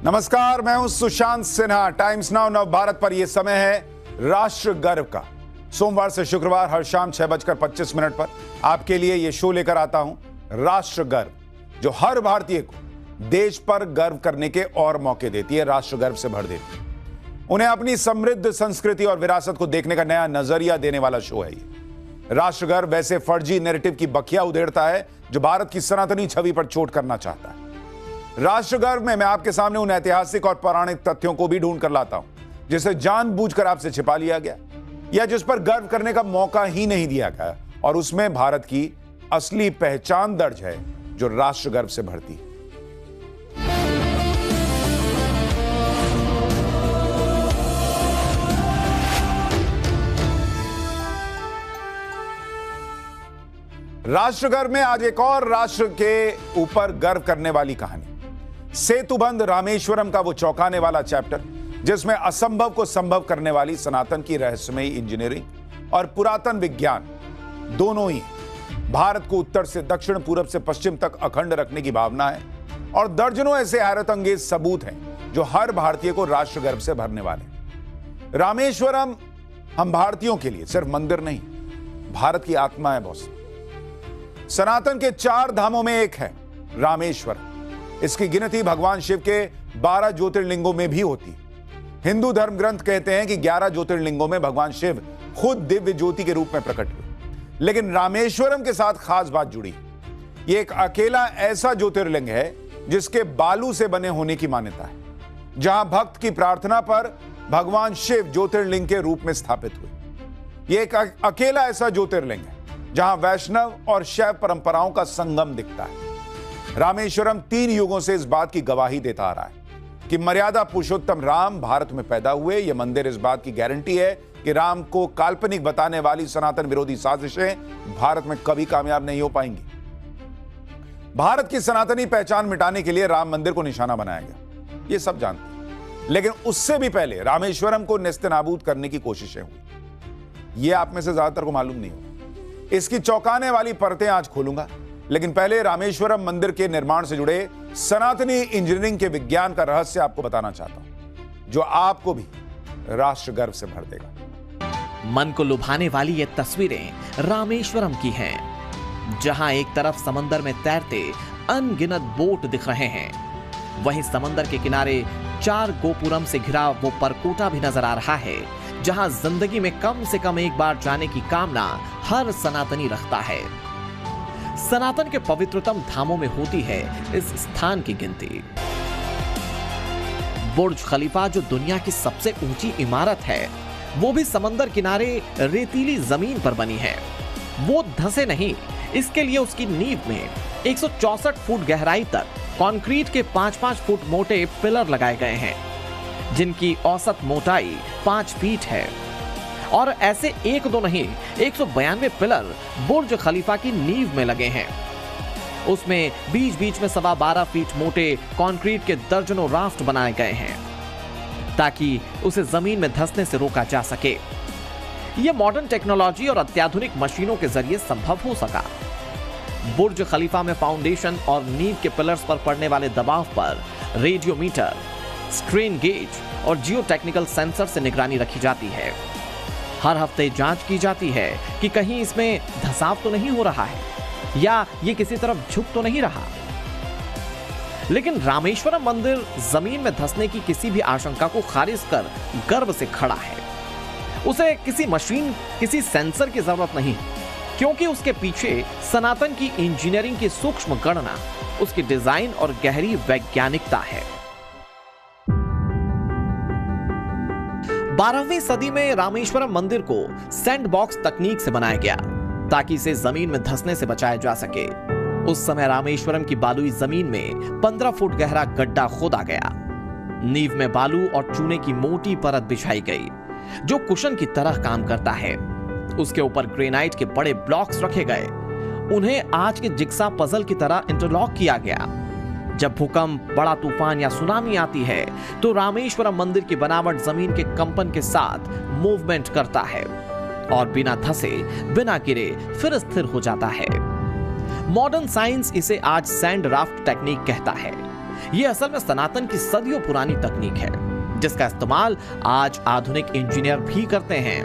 नमस्कार, मैं हूं सुशांत सिन्हा। टाइम्स नाउ नव भारत पर यह समय है राष्ट्र गर्व का। सोमवार से शुक्रवार हर शाम 6:25 पर आपके लिए यह शो लेकर आता हूं, राष्ट्र गर्व, जो हर भारतीय को देश पर गर्व करने के और मौके देती है, राष्ट्र गर्व से भर देती है। उन्हें अपनी समृद्ध संस्कृति और विरासत को देखने का नया नजरिया देने वाला शो है ये। राष्ट्र गर्व वैसे फर्जी नैरेटिव की बखिया उधेड़ता है जो भारत की सनातनी छवि पर चोट करना चाहता है। राष्ट्र गर्व में मैं आपके सामने उन ऐतिहासिक और पौराणिक तथ्यों को भी ढूंढ कर लाता हूं जिसे जानबूझकर आपसे छिपा लिया गया या जिस पर गर्व करने का मौका ही नहीं दिया गया, और उसमें भारत की असली पहचान दर्ज है जो राष्ट्र गर्व से भरती है। राष्ट्र गर्व में आज एक और राष्ट्र के ऊपर गर्व करने वाली कहानी, सेतुबंध रामेश्वरम का वो चौंकाने वाला चैप्टर जिसमें असंभव को संभव करने वाली सनातन की रहस्यमयी इंजीनियरिंग और पुरातन विज्ञान दोनों ही भारत को उत्तर से दक्षिण, पूरब से पश्चिम तक अखंड रखने की भावना है, और दर्जनों ऐसे हैरत अंगेज सबूत हैं जो हर भारतीय को राष्ट्र गर्व से भरने वाले। रामेश्वरम हम भारतीयों के लिए सिर्फ मंदिर नहीं, भारत की आत्मा है बॉस। सनातन के 4 धामों में एक है रामेश्वरम। इसकी गिनती भगवान शिव के 12 ज्योतिर्लिंगों में भी होती है। हिंदू धर्म ग्रंथ कहते हैं कि 11 ज्योतिर्लिंगों में भगवान शिव खुद दिव्य ज्योति के रूप में प्रकट हुए, लेकिन रामेश्वरम के साथ खास बात जुड़ी। यह एक अकेला ऐसा ज्योतिर्लिंग है जिसके बालू से बने होने की मान्यता है, जहां भक्त की प्रार्थना पर भगवान शिव ज्योतिर्लिंग के रूप में स्थापित हुए। यह एक अकेला ऐसा ज्योतिर्लिंग है जहां वैष्णव और शैव परंपराओं का संगम दिखता है। रामेश्वरम 3 युगों से इस बात की गवाही देता आ रहा है कि मर्यादा पुरुषोत्तम राम भारत में पैदा हुए। यह मंदिर इस बात की गारंटी है कि राम को काल्पनिक बताने वाली सनातन विरोधी साजिशें भारत में कभी कामयाब नहीं हो पाएंगी। भारत की सनातनी पहचान मिटाने के लिए राम मंदिर को निशाना बनाया गया, यह सब जानते हैं, लेकिन उससे भी पहले रामेश्वरम को नेस्तनाबूद करने की कोशिशें हुई। यह आप में से ज्यादातर को मालूम नहीं होगा। इसकी चौंकाने वाली परतें आज खोलूंगा, लेकिन पहले रामेश्वरम मंदिर के निर्माण से जुड़े सनातनी इंजीनियरिंग के विज्ञान का रहस्य आपको बताना चाहता हूं, जो आपको भी राष्ट्र गर्व से भर देगा। मन को लुभाने वाली ये तस्वीरें रामेश्वरम की हैं, जहां एक तरफ समंदर में तैरते अनगिनत बोट दिख रहे हैं, वहीं समंदर के किनारे 4 गोपुरम से घिरा वो परकोटा भी नजर आ रहा है, जहां जिंदगी में कम से कम एक बार जाने की कामना हर सनातनी रखता है। सनातन के पवित्रतम धामों में होती है इस स्थान की गिनती। बुर्ज खलीफा जो दुनिया की सबसे ऊंची इमारत है, वो भी समंदर किनारे रेतीली जमीन पर बनी है। वो धंसे नहीं, इसके लिए उसकी नींव में 164 फुट गहराई तक कंक्रीट के 5-5 फुट मोटे पिलर लगाए गए हैं, जिनकी औसत मोटाई 5 फीट है। और ऐसे 1-2 नहीं, 192 पिलर बुर्ज खलीफा की नींव में लगे हैं। उसमें बीच बीच में 12.25 फीट मोटे कंक्रीट के दर्जनों राफ्ट बनाए गए हैं, ताकि उसे जमीन में धंसने से रोका जा सके। यह मॉडर्न टेक्नोलॉजी और अत्याधुनिक मशीनों के जरिए संभव हो सका। बुर्ज खलीफा में फाउंडेशन और नींव के पिलर्स पर पड़ने वाले दबाव पर रेडियोमीटर, स्ट्रेन गेज और जियो टेक्निकल सेंसर से निगरानी रखी जाती है। हर हफ्ते जांच की जाती है कि कहीं इसमें धंसाव तो नहीं हो रहा है या ये किसी तरफ झुक तो नहीं रहा। लेकिन रामेश्वरम मंदिर जमीन में धंसने की किसी भी आशंका को खारिज कर गर्व से खड़ा है। उसे किसी मशीन, किसी सेंसर की जरूरत नहीं, क्योंकि उसके पीछे सनातन की इंजीनियरिंग की सूक्ष्म गणना, उसकी डिजाइन और गहरी वैज्ञानिकता है। 12वीं सदी में रामेश्वरम मंदिर को सैंडबॉक्स तकनीक से बनाया गया ताकि इसे जमीन में धंसने से बचाया जा सके। उस समय रामेश्वरम की बालुई जमीन में 15 फुट गहरा गड्ढा खोदा गया। नींव में बालू और चूने की मोटी परत बिछाई गई, जो कुशन की तरह काम करता है। उसके ऊपर ग्रेनाइट के बड़े ब्लॉक्स रखे गए। उन्हें आज के जिग्सा पजल की तरह इंटरलॉक किया गया। जब भूकंप, बड़ा तूफान या सुनामी आती है तो रामेश्वरम मंदिर की बनावट जमीन के कंपन के साथ मूवमेंट करता है और बिना धंसे, बिना गिरे फिर स्थिर हो जाता है। मॉडर्न साइंस इसे आज सैंड राफ्ट टेक्निक कहता है। ये असल में सनातन की सदियों पुरानी तकनीक है, जिसका इस्तेमाल आज आधुनिक इंजीनियर भी करते हैं।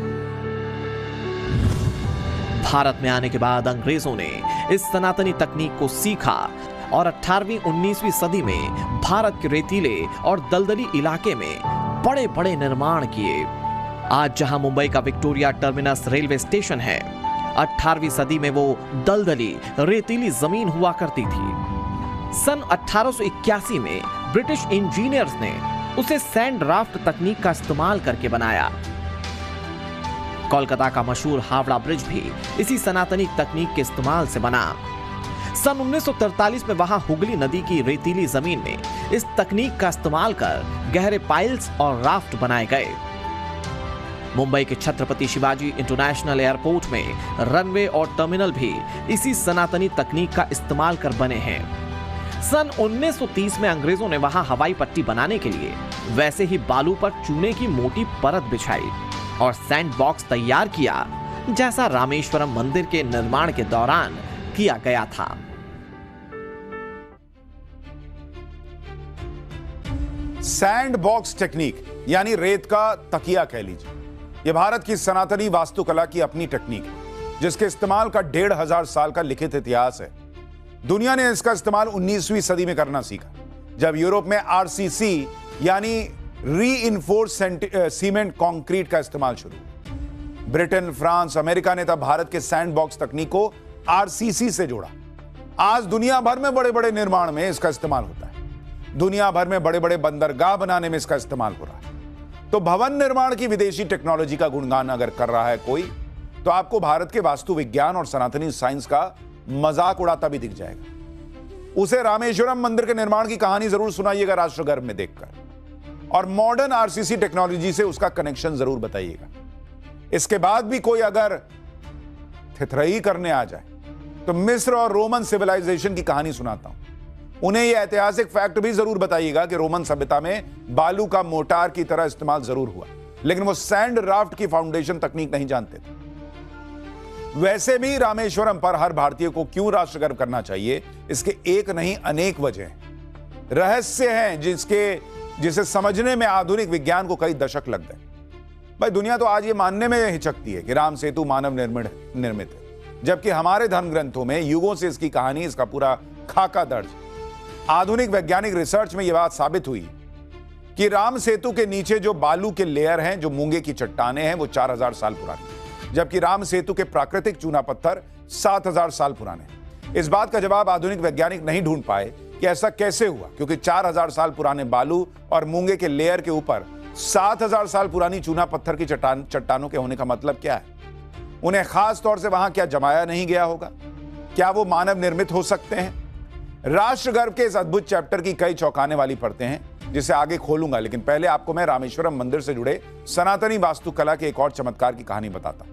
भारत में आने के बाद अंग्रेजों ने इस सनातनी तकनीक को सीखा और 18वीं 19वीं सदी में भारत के रेतीले और दलदली इलाके में बड़े बड़े निर्माण किए। आज जहां मुंबई का विक्टोरिया टर्मिनस रेलवे स्टेशन है, 18वीं सदी में वो दलदली रेतीली जमीन हुआ करती थी। सन 1881 में ब्रिटिश इंजीनियर्स ने उसे सैंड राफ्ट तकनीक का इस्तेमाल करके बनाया। कोलकाता का मशहूर हावड़ा ब्रिज भी इसी सनातनी तकनीक के इस्तेमाल से बना। सन 1943 में वहां हुगली नदी की रेतीली जमीन में इस तकनीक का इस्तेमाल कर गहरे पाइल्स और राफ्ट बनाए गए। मुंबई के छत्रपति शिवाजी इंटरनेशनल एयरपोर्ट में रनवे और टर्मिनल भी इसी सनातनी तकनीक का इस्तेमाल कर बने हैं। सन 1930 में अंग्रेजों ने वहां हवाई पट्टी बनाने के लिए वैसे ही बालू पर चूने की मोटी परत बिछाई और सैंड बॉक्स तैयार किया, जैसा रामेश्वरम मंदिर के निर्माण के दौरान किया गया था। सैंड बॉक्स टेक्निक यानी रेत का तकिया कह लीजिए, यह भारत की सनातनी वास्तुकला की अपनी टेक्निक है, जिसके इस्तेमाल का 1500 साल का लिखित इतिहास है। दुनिया ने इसका इस्तेमाल 19वीं सदी में करना सीखा, जब यूरोप में आरसीसी यानी रीइंफोर्स सीमेंट कंक्रीट का इस्तेमाल शुरू हुआ। ब्रिटेन, फ्रांस, अमेरिका ने तब भारत के सैंड बॉक्स तकनीक को आरसीसी से जोड़ा। आज दुनिया भर में बड़े बड़े निर्माण में इसका इस्तेमाल होता है। दुनिया भर में बड़े बड़े बंदरगाह बनाने में इसका इस्तेमाल हो रहा है। तो भवन निर्माण की विदेशी टेक्नोलॉजी का गुणगान अगर कर रहा है कोई, तो आपको भारत के वास्तु विज्ञान और सनातनी साइंस का मजाक उड़ाता भी दिख जाएगा। उसे रामेश्वरम मंदिर के निर्माण की कहानी जरूर सुनाइएगा राष्ट्रगर्भ में देखकर, और मॉडर्न आरसीसी टेक्नोलॉजी से उसका कनेक्शन जरूर बताइएगा। इसके बाद भी कोई अगर थिथरई करने आ जाए तो मिस्र और रोमन सिविलाइजेशन की कहानी सुनाता हूं। उन्हें यह ऐतिहासिक फैक्ट भी जरूर बताइएगा कि रोमन सभ्यता में बालू का मोटार की तरह इस्तेमाल जरूर हुआ, लेकिन वो सैंड राफ्ट की फाउंडेशन तकनीक नहीं जानते थे। वैसे भी रामेश्वरम पर हर भारतीय को क्यों राष्ट्रगर्व करना चाहिए, इसके एक नहीं अनेक वजह हैं, रहस्य हैं जिसे समझने में आधुनिक विज्ञान को कई दशक लग गए। भाई, दुनिया तो आज ये मानने में हिचकती है कि राम सेतु मानव निर्मित है, जबकि हमारे धर्म ग्रंथों में युगों से इसकी कहानी, इसका पूरा खाका दर्ज। आधुनिक वैज्ञानिक रिसर्च में यह बात साबित हुई कि राम सेतु के नीचे जो बालू के लेयर हैं, जो मूंगे की चट्टानें हैं, वो 4000 साल पुरानी, जबकि राम सेतु के प्राकृतिक चूना पत्थर 7000 साल पुराने। इस बात का जवाब आधुनिक वैज्ञानिक नहीं ढूंढ पाए कि ऐसा कैसे हुआ, क्योंकि 4000 साल पुराने बालू और मूंगे के लेयर के ऊपर 7000 साल पुरानी चूना पत्थर की चट्टानों के होने का मतलब क्या है? उन्हें खास तौर से वहां क्या जमाया नहीं गया होगा? क्या वो मानव निर्मित हो सकते हैं? राष्ट्रगर्भ के इस अद्भुत चैप्टर की कई चौंकाने वाली परतें हैं, जिसे आगे खोलूंगा, लेकिन पहले आपको मैं रामेश्वरम मंदिर से जुड़े सनातनी वास्तुकला के एक और चमत्कार की कहानी बताता हूं।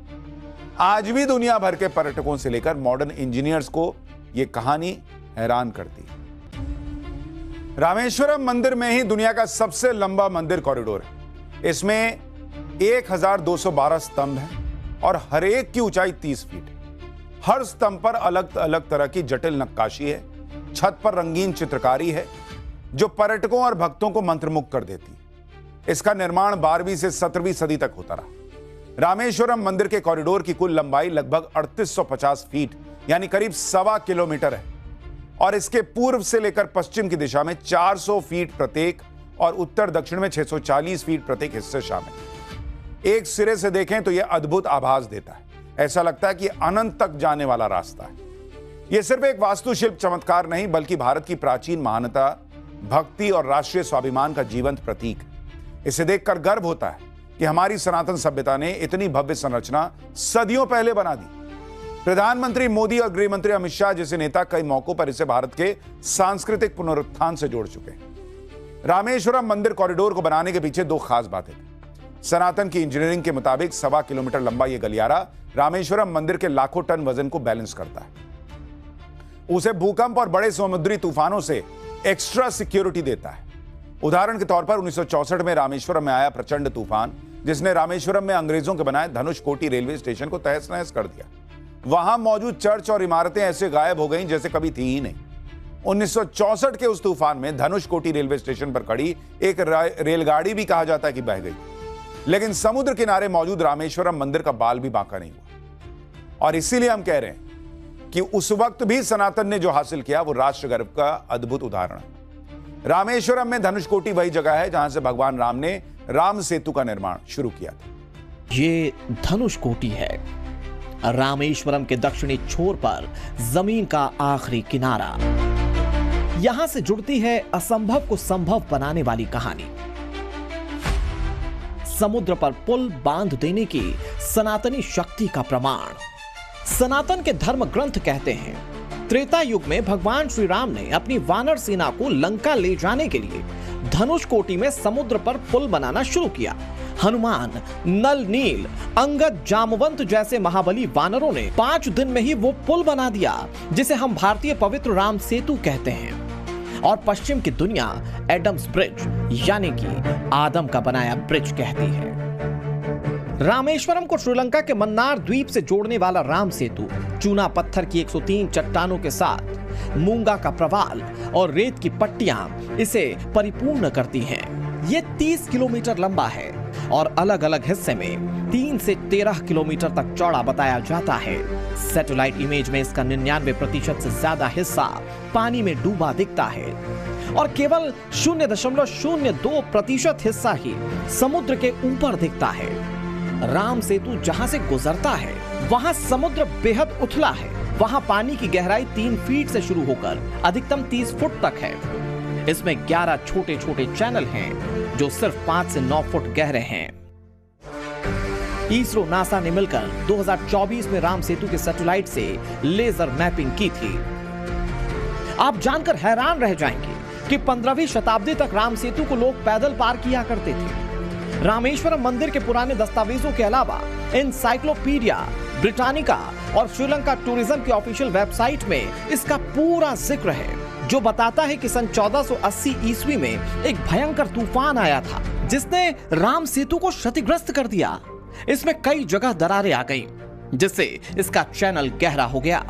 आज भी दुनिया भर के पर्यटकों से लेकर मॉडर्न इंजीनियर्स को यह कहानी हैरान करती है। रामेश्वरम मंदिर में ही दुनिया का सबसे लंबा मंदिर कॉरिडोर है। इसमें 1212 स्तंभ हैं और हर एक की ऊंचाई 30 फीट है। हर स्तंभ पर अलग अलग तरह की जटिल नक्काशी है। छत पर रंगीन चित्रकारी है जो पर्यटकों और भक्तों को मंत्रमुग्ध कर देती है। इसका निर्माण 12वीं से 17वीं सदी तक होता रहा। रामेश्वरम मंदिर के कॉरिडोर की कुल लंबाई लगभग 3850 फीट यानी करीब 1.25 किलोमीटर है, और इसके पूर्व से लेकर पश्चिम की दिशा में 400 फीट प्रत्येक और उत्तर दक्षिण में 640 फीट प्रत्येक हिस्से शामिल। एक सिरे से देखें तो यह अद्भुत आभास देता है। ऐसा लगता है कि अनंत तक जाने वाला रास्ता है। यह सिर्फ एक वास्तुशिल्प चमत्कार नहीं, बल्कि भारत की प्राचीन महानता, भक्ति और राष्ट्रीय स्वाभिमान का जीवंत प्रतीक। इसे देखकर गर्व होता है कि हमारी सनातन सभ्यता ने इतनी भव्य संरचना सदियों पहले बना दी। प्रधानमंत्री मोदी और गृह मंत्री अमित शाह जैसे नेता कई मौकों पर इसे भारत के सांस्कृतिक पुनरुत्थान से जोड़ चुके हैं। रामेश्वरम मंदिर कॉरिडोर को बनाने के पीछे दो खास बातें थी। सनातन की इंजीनियरिंग के मुताबिक 1.25 किलोमीटर लंबा यह गलियारा रामेश्वरम मंदिर के लाखों टन वजन को बैलेंस करता है, उसे भूकंप और बड़े समुद्री तूफानों से एक्स्ट्रा सिक्योरिटी देता है। उदाहरण के तौर पर 1964 में रामेश्वरम में आया प्रचंड तूफान, जिसने रामेश्वरम में अंग्रेजों के बनाए धनुषकोटी रेलवे स्टेशन को तहस नहस कर दिया। वहां मौजूद चर्च और इमारतें ऐसे गायब हो गईं जैसे कभी थी ही नहीं। 1964 के उस तूफान में धनुषकोटी रेलवे स्टेशन पर खड़ी एक रेलगाड़ी भी कहा जाता है कि बह गई, लेकिन समुद्र किनारे मौजूद रामेश्वरम मंदिर का बाल भी बांका नहीं हुआ। और इसीलिए हम कह रहे हैं कि उस वक्त भी सनातन ने जो हासिल किया वो राष्ट्र गर्व का अद्भुत उदाहरण है। रामेश्वरम में धनुषकोटी वही जगह है जहां से भगवान राम ने राम सेतु का निर्माण शुरू किया था। ये धनुषकोटी है, रामेश्वरम के दक्षिणी छोर पर जमीन का आखिरी किनारा। यहां से जुड़ती है असंभव को संभव बनाने वाली कहानी। समुद्र पर पुल बांध देने की सनातनी शक्ति का प्रमाण। सनातन के धर्म ग्रंथ कहते हैं त्रेता युग में भगवान श्री राम ने अपनी वानर सेना को लंका ले जाने के लिए धनुषकोटी में समुद्र पर पुल बनाना शुरू किया। हनुमान, नल, नील, अंगद, जामवंत जैसे महाबली वानरों ने 5 दिन में ही वो पुल बना दिया जिसे हम भारतीय पवित्र राम सेतु कहते हैं। और पश्चिम की दुनिया एडम्स ब्रिज यानी कि आदम का बनाया ब्रिज कहती है। रामेश्वरम को श्रीलंका के मन्नार द्वीप से जोड़ने वाला राम सेतु चूना पत्थर की 103 चट्टानों के साथ मूंगा का प्रवाल और रेत की पट्टियां इसे परिपूर्ण करती हैं। ये 30 किलोमीटर लंबा है और अलग अलग हिस्से में 3 से 13 किलोमीटर तक चौड़ा बताया जाता है। सैटेलाइट इमेज में इसका 99% से ज्यादा हिस्सा पानी में डूबा दिखता है और केवल 0.02% हिस्सा ही समुद्र के ऊपर दिखता है। राम सेतु जहां से गुजरता है वहां समुद्र बेहद उथला है। वहां पानी की गहराई 3 फीट से शुरू होकर अधिकतम 30 फुट तक है। इसमें 11 छोटे छोटे चैनल हैं जो सिर्फ 5 से 9 फुट गहरे हैं। इसरो नासा ने मिलकर 2024 में राम सेतु के सैटेलाइट से लेजर मैपिंग की थी। आप जानकर हैरान रह जाएंगे कि 15वीं शताब्दी तक राम सेतु को लोग पैदल पार किया करते थे। रामेश्वरम मंदिर के पुराने दस्तावेजों के अलावा एनसाइक्लोपीडिया ब्रिटानिका और श्रीलंका टूरिज्म की ऑफिशियल वेबसाइट में इसका पूरा जिक्र है, जो बताता है कि सन 1480 ईस्वी में एक भयंकर तूफान आया था जिसने राम सेतु को क्षतिग्रस्त कर दिया। इसमें कई जगह दरारें आ गईं, जिससे इसका चैनल गहरा हो गया